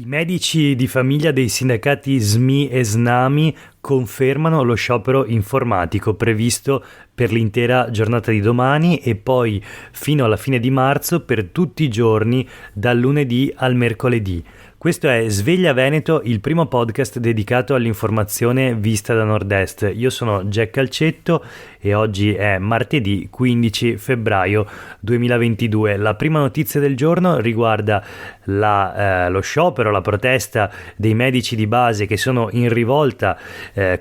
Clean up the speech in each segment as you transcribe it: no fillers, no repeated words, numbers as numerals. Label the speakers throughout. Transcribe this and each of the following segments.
Speaker 1: I medici di famiglia dei sindacati SMI e SNAMI confermano lo sciopero informatico previsto per l'intera giornata di domani e poi fino alla fine di marzo per tutti i giorni dal lunedì al mercoledì. Questo è Sveglia Veneto, il primo podcast dedicato all'informazione vista da Nord-Est. Io sono Jack Calcetto e oggi è martedì 15 febbraio 2022. La prima notizia del giorno riguarda lo sciopero, la protesta dei medici di base che sono in rivolta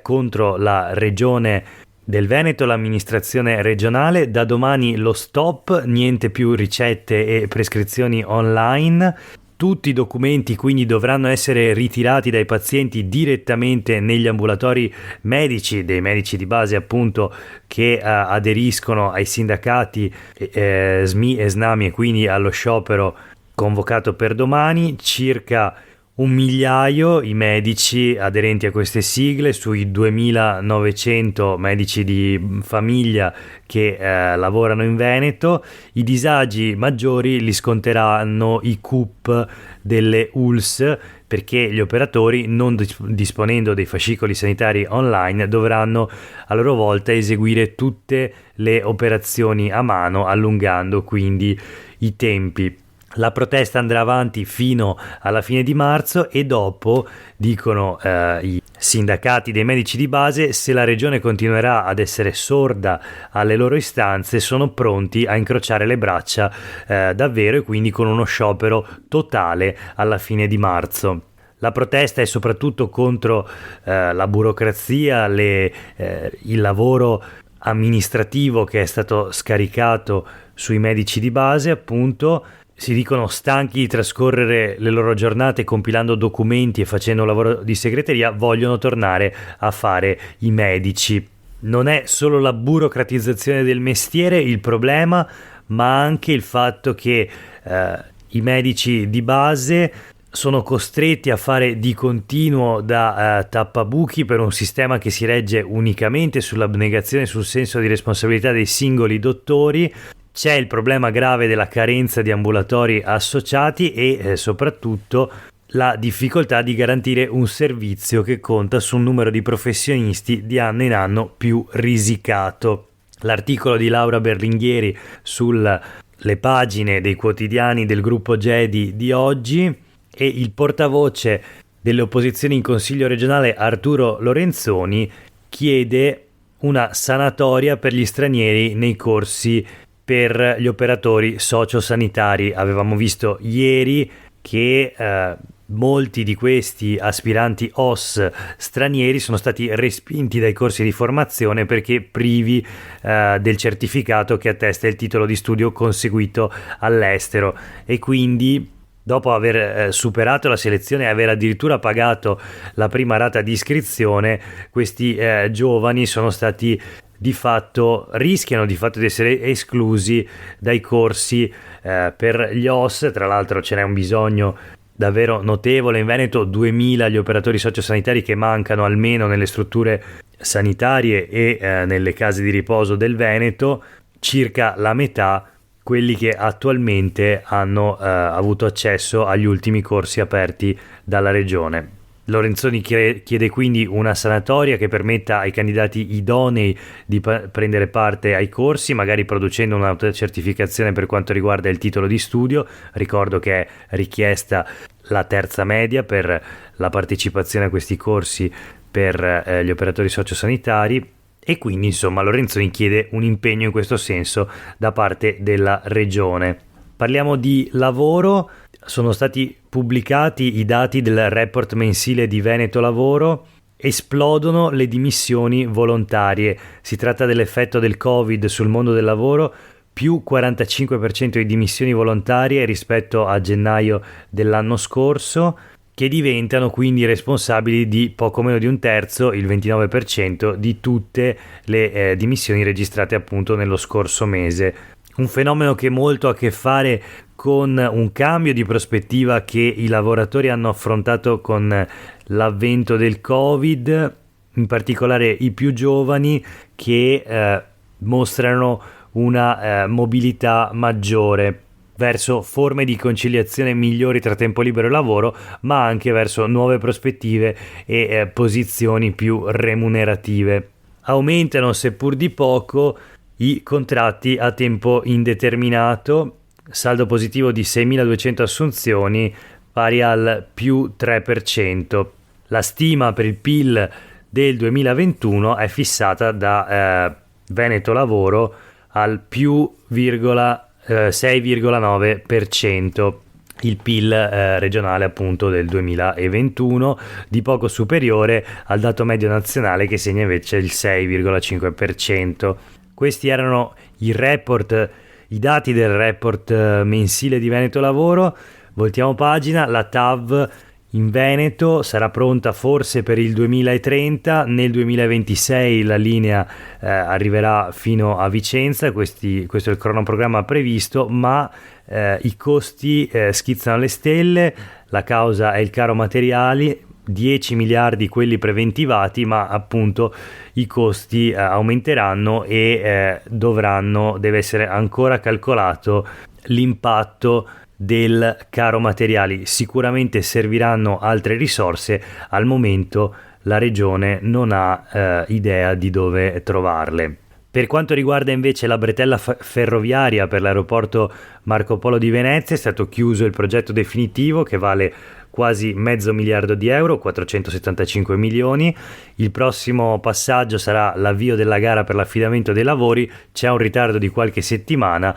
Speaker 1: contro la regione del Veneto, l'amministrazione regionale. Da domani lo stop, niente più ricette e prescrizioni online. Tutti i documenti quindi dovranno essere ritirati dai pazienti direttamente negli ambulatori medici, dei medici di base appunto che aderiscono ai sindacati SMI e SNAMI e quindi allo sciopero convocato per domani. Circa 1.000.000 i medici aderenti a queste sigle sui 2.900 medici di famiglia che lavorano in Veneto. I disagi maggiori li sconteranno i CUP delle ULS, perché gli operatori, non disponendo dei fascicoli sanitari online, dovranno a loro volta eseguire tutte le operazioni a mano, allungando quindi i tempi. La protesta andrà avanti fino alla fine di marzo e dopo, dicono i sindacati dei medici di base, se la regione continuerà ad essere sorda alle loro istanze, sono pronti a incrociare le braccia davvero, e quindi con uno sciopero totale alla fine di marzo. La protesta è soprattutto contro la burocrazia, il lavoro amministrativo che è stato scaricato sui medici di base, appunto. Si dicono stanchi di trascorrere le loro giornate compilando documenti e facendo lavoro di segreteria, vogliono tornare a fare i medici. Non è solo la burocratizzazione del mestiere il problema, ma anche il fatto che i medici di base sono costretti a fare di continuo da tappabuchi per un sistema che si regge unicamente sull'abnegazione e sul senso di responsabilità dei singoli dottori. C'è il problema grave della carenza di ambulatori associati e soprattutto la difficoltà di garantire un servizio che conta su un numero di professionisti di anno in anno più risicato. L'articolo di Laura Berlinghieri sulle pagine dei quotidiani del gruppo GEDI di oggi, e il portavoce delle opposizioni in Consiglio regionale Arturo Lorenzoni chiede una sanatoria per gli stranieri nei corsi per gli operatori sociosanitari. Avevamo visto ieri che molti di questi aspiranti OS stranieri sono stati respinti dai corsi di formazione perché privi del certificato che attesta il titolo di studio conseguito all'estero, e quindi dopo aver superato la selezione e aver addirittura pagato la prima rata di iscrizione, questi giovani sono stati rischiano di fatto di essere esclusi dai corsi per gli OS. Tra l'altro ce n'è un bisogno davvero notevole in Veneto, 2.000 gli operatori sociosanitari che mancano almeno nelle strutture sanitarie e nelle case di riposo del Veneto, circa la metà quelli che attualmente hanno avuto accesso agli ultimi corsi aperti dalla regione. Lorenzoni chiede quindi una sanatoria che permetta ai candidati idonei di prendere parte ai corsi, magari producendo un'autocertificazione per quanto riguarda il titolo di studio. Ricordo che è richiesta la terza media per la partecipazione a questi corsi per gli operatori sociosanitari, e quindi insomma Lorenzoni chiede un impegno in questo senso da parte della regione. Parliamo di lavoro. Sono stati pubblicati i dati del report mensile di Veneto Lavoro. Esplodono le dimissioni volontarie. Si tratta dell'effetto del Covid sul mondo del lavoro, più 45% di dimissioni volontarie rispetto a gennaio dell'anno scorso, che diventano quindi responsabili di poco meno di un terzo, il 29%, di tutte le dimissioni registrate appunto nello scorso mese. Un fenomeno che molto ha a che fare con un cambio di prospettiva che i lavoratori hanno affrontato con l'avvento del Covid, in particolare i più giovani, che mostrano una mobilità maggiore. verso forme di conciliazione migliori tra tempo libero e lavoro, ma anche verso nuove prospettive e posizioni più remunerative. Aumentano, seppur di poco, i contratti a tempo indeterminato, saldo positivo di 6.200 assunzioni, pari al più 3%. La stima per il PIL del 2021 è fissata da Veneto Lavoro al più 6,9%, il PIL regionale appunto del 2021, di poco superiore al dato medio nazionale che segna invece il 6,5%. Questi erano i dati del report mensile di Veneto Lavoro. Voltiamo pagina. La TAV in Veneto sarà pronta forse per il 2030, nel 2026 la linea arriverà fino a Vicenza, questo è il cronoprogramma previsto, ma i costi schizzano alle stelle. La causa è il caro materiali, 10 miliardi quelli preventivati, ma appunto i costi aumenteranno e deve essere ancora calcolato l'impatto del caro materiali. Sicuramente serviranno altre risorse, al momento la regione non ha idea di dove trovarle. Per quanto riguarda invece la bretella ferroviaria per l'aeroporto Marco Polo di Venezia, è stato chiuso il progetto definitivo che vale quasi $500 milioni, 475 milioni. Il prossimo passaggio sarà l'avvio della gara per l'affidamento dei lavori. C'è un ritardo di qualche settimana,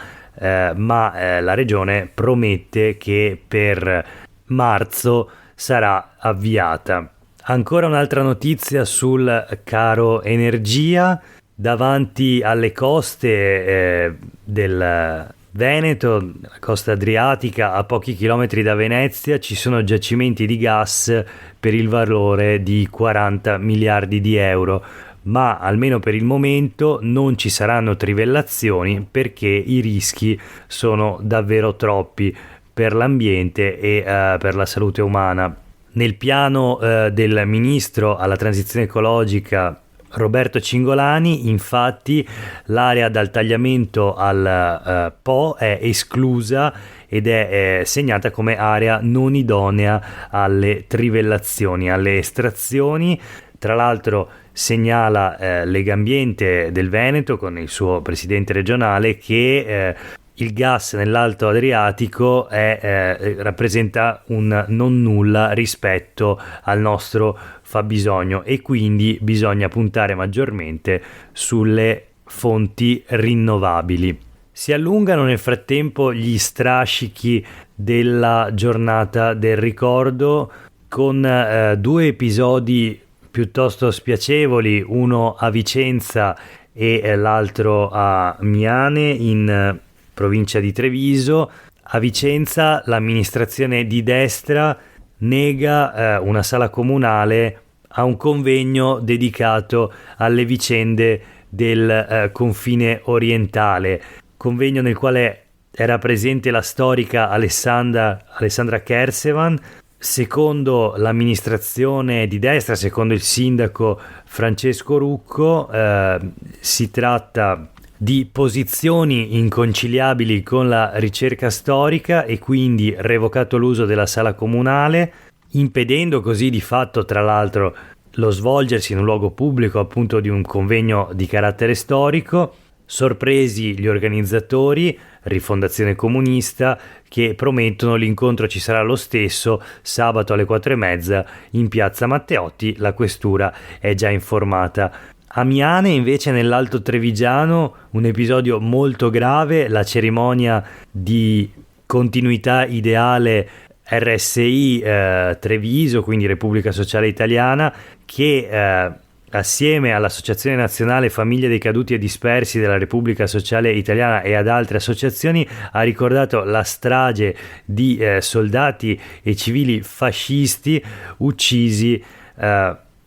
Speaker 1: ma la regione promette che per marzo sarà avviata. Ancora un'altra notizia sul caro energia. Davanti alle coste del Veneto, la costa adriatica, a pochi chilometri da Venezia, ci sono giacimenti di gas per il valore di 40 miliardi di euro, ma almeno per il momento non ci saranno trivellazioni perché i rischi sono davvero troppi per l'ambiente e per la salute umana. Nel piano del ministro alla transizione ecologica Roberto Cingolani, infatti, l'area dal tagliamento al Po è esclusa ed è segnata come area non idonea alle trivellazioni, alle estrazioni. Tra l'altro segnala Legambiente del Veneto con il suo presidente regionale che il gas nell'Alto Adriatico rappresenta un non nulla rispetto al nostro fabbisogno e quindi bisogna puntare maggiormente sulle fonti rinnovabili. Si allungano nel frattempo gli strascichi della giornata del ricordo con due episodi piuttosto spiacevoli, uno a Vicenza e l'altro a Miane in provincia di Treviso. A Vicenza l'amministrazione di destra nega una sala comunale a un convegno dedicato alle vicende del confine orientale, convegno nel quale era presente la storica Alessandra Kersevan. Secondo l'amministrazione di destra, secondo il sindaco Francesco Rucco, si tratta di posizioni inconciliabili con la ricerca storica e quindi revocato l'uso della sala comunale, impedendo così di fatto, tra l'altro, lo svolgersi in un luogo pubblico appunto di un convegno di carattere storico. Sorpresi gli organizzatori, Rifondazione Comunista, che promettono l'incontro ci sarà lo stesso sabato alle 4:30 in piazza Matteotti. La questura è già informata. A Miane invece, nell'Alto Trevigiano, un episodio molto grave, la cerimonia di continuità ideale RSI Treviso, quindi Repubblica Sociale Italiana, che assieme all'Associazione Nazionale Famiglie dei Caduti e Dispersi della Repubblica Sociale Italiana e ad altre associazioni ha ricordato la strage di soldati e civili fascisti uccisi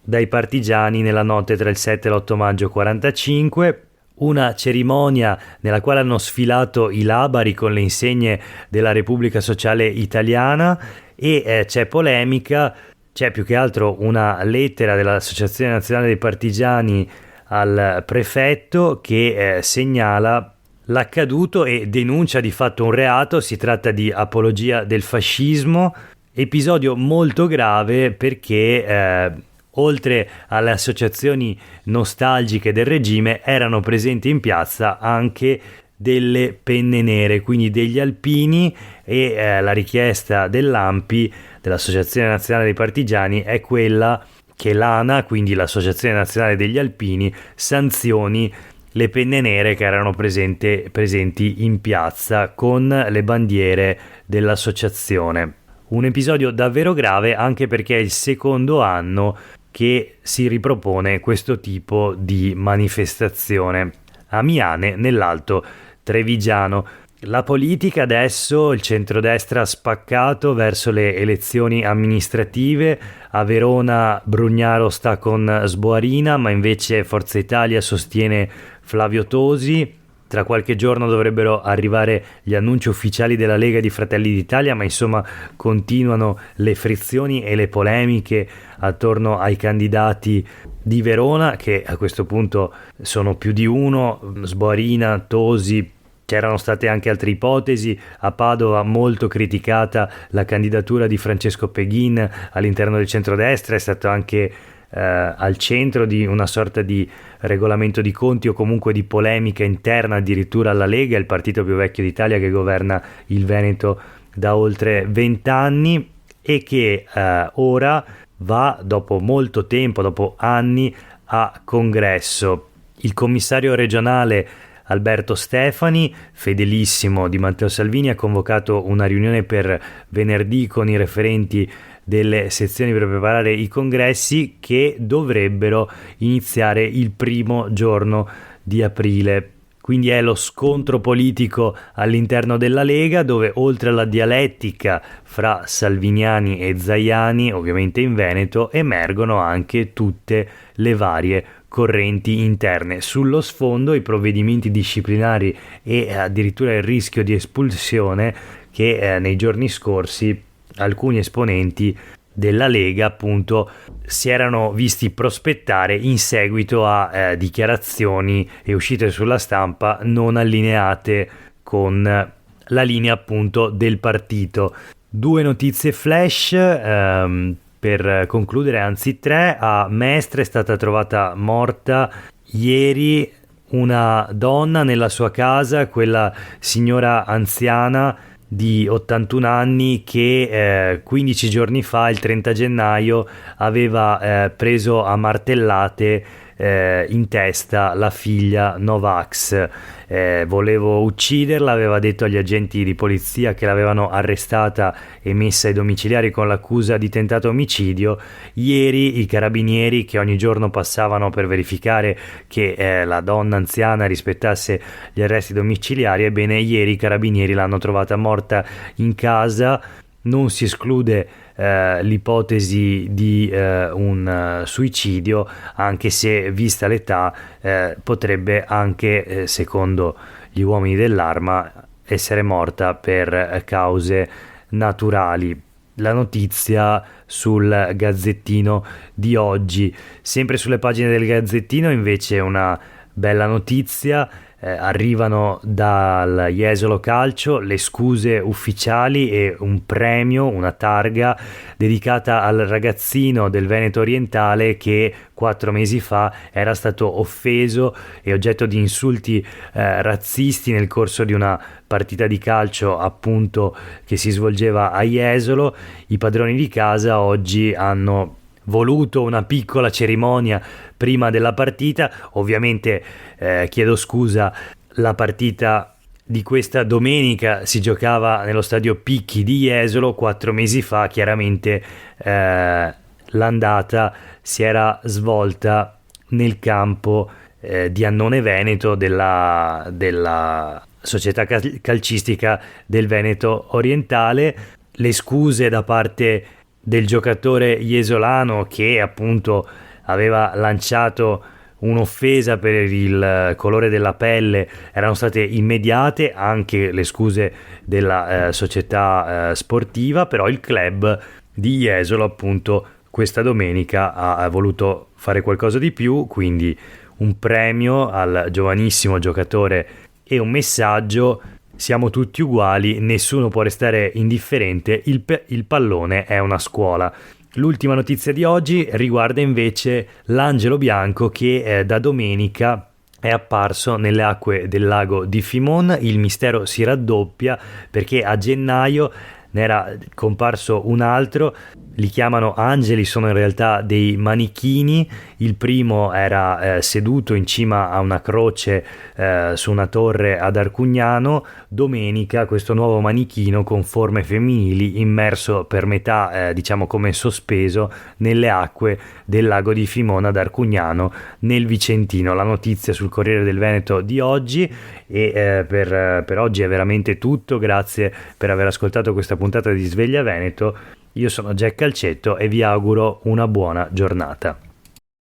Speaker 1: dai partigiani nella notte tra il 7 e l'8 maggio 45. Una cerimonia nella quale hanno sfilato i labari con le insegne della Repubblica Sociale Italiana e c'è polemica. C'è più che altro una lettera dell'Associazione Nazionale dei Partigiani al prefetto che segnala l'accaduto e denuncia di fatto un reato. Si tratta di apologia del fascismo, episodio molto grave perché oltre alle associazioni nostalgiche del regime erano presenti in piazza anche delle penne nere, quindi degli alpini, e la richiesta dell'ANPI, dell'Associazione Nazionale dei Partigiani, è quella che l'ANA, quindi l'Associazione Nazionale degli Alpini, sanzioni le penne nere che erano presenti in piazza con le bandiere dell'associazione. Un episodio davvero grave, anche perché è il secondo anno che si ripropone questo tipo di manifestazione a Miane, nell'Alto Trevigiano. La politica adesso, il centrodestra ha spaccato verso le elezioni amministrative. A Verona Brugnaro sta con Sboarina, ma invece Forza Italia sostiene Flavio Tosi. Tra qualche giorno dovrebbero arrivare gli annunci ufficiali della Lega e di Fratelli d'Italia, ma insomma continuano le frizioni e le polemiche attorno ai candidati di Verona, che a questo punto sono più di uno: Sboarina, Tosi. C'erano state anche altre ipotesi. A Padova molto criticata la candidatura di Francesco Peghin all'interno del centrodestra, è stato anche al centro di una sorta di regolamento di conti o comunque di polemica interna addirittura alla Lega, il partito più vecchio d'Italia che governa il Veneto da oltre 20 anni e che ora va, dopo molto tempo, dopo anni, a congresso. Il commissario regionale Alberto Stefani, fedelissimo di Matteo Salvini, ha convocato una riunione per venerdì con i referenti delle sezioni per preparare i congressi, che dovrebbero iniziare il primo giorno di aprile. Quindi è lo scontro politico all'interno della Lega, dove oltre alla dialettica fra salviniani e zaiani, ovviamente in Veneto, emergono anche tutte le varie correnti interne. Sullo sfondo i provvedimenti disciplinari e addirittura il rischio di espulsione che nei giorni scorsi alcuni esponenti della Lega appunto si erano visti prospettare in seguito a dichiarazioni e uscite sulla stampa non allineate con la linea appunto del partito. Due notizie flash per concludere, anzi tre. A Mestre è stata trovata morta ieri una donna nella sua casa, quella signora anziana di 81 anni che 15 giorni fa, il 30 gennaio, aveva preso a martellate in testa la figlia Novax. Volevo ucciderla, aveva detto agli agenti di polizia che l'avevano arrestata e messa ai domiciliari con l'accusa di tentato omicidio. Ieri i carabinieri, che ogni giorno passavano per verificare che la donna anziana rispettasse gli arresti domiciliari, ebbene ieri i carabinieri l'hanno trovata morta in casa. Non si esclude l'ipotesi di un suicidio, anche se vista l'età potrebbe anche, secondo gli uomini dell'Arma, essere morta per cause naturali. La notizia sul Gazzettino di oggi. Sempre sulle pagine del Gazzettino invece una bella notizia. Arrivano dal Jesolo Calcio le scuse ufficiali e un premio, una targa dedicata al ragazzino del Veneto orientale che 4 mesi fa era stato offeso e oggetto di insulti razzisti nel corso di una partita di calcio appunto che si svolgeva a Jesolo. I padroni di casa oggi hanno voluto una piccola cerimonia prima della partita. Ovviamente chiedo scusa, la partita di questa domenica si giocava nello stadio Picchi di Jesolo. 4 mesi fa chiaramente l'andata si era svolta nel campo di Annone Veneto della società calcistica del Veneto orientale. Le scuse da parte del giocatore jesolano, che appunto aveva lanciato un'offesa per il colore della pelle, erano state immediate, anche le scuse della società sportiva. Però il club di Jesolo appunto questa domenica ha voluto fare qualcosa di più, quindi un premio al giovanissimo giocatore e un messaggio: siamo tutti uguali, nessuno può restare indifferente, il pallone è una scuola. L'ultima notizia di oggi riguarda invece l'angelo bianco che da domenica è apparso nelle acque del lago di Fimon. Il mistero si raddoppia perché a gennaio ne era comparso un altro. Li chiamano angeli, sono in realtà dei manichini. Il primo era seduto in cima a una croce su una torre ad Arcugnano. Domenica questo nuovo manichino con forme femminili immerso per metà, diciamo come sospeso, nelle acque del lago di Fimona ad Arcugnano nel Vicentino. La notizia sul Corriere del Veneto di oggi. E per oggi è veramente tutto. Grazie per aver ascoltato questa puntata di Sveglia Veneto. Io sono Jack Calcetto e vi auguro una buona giornata.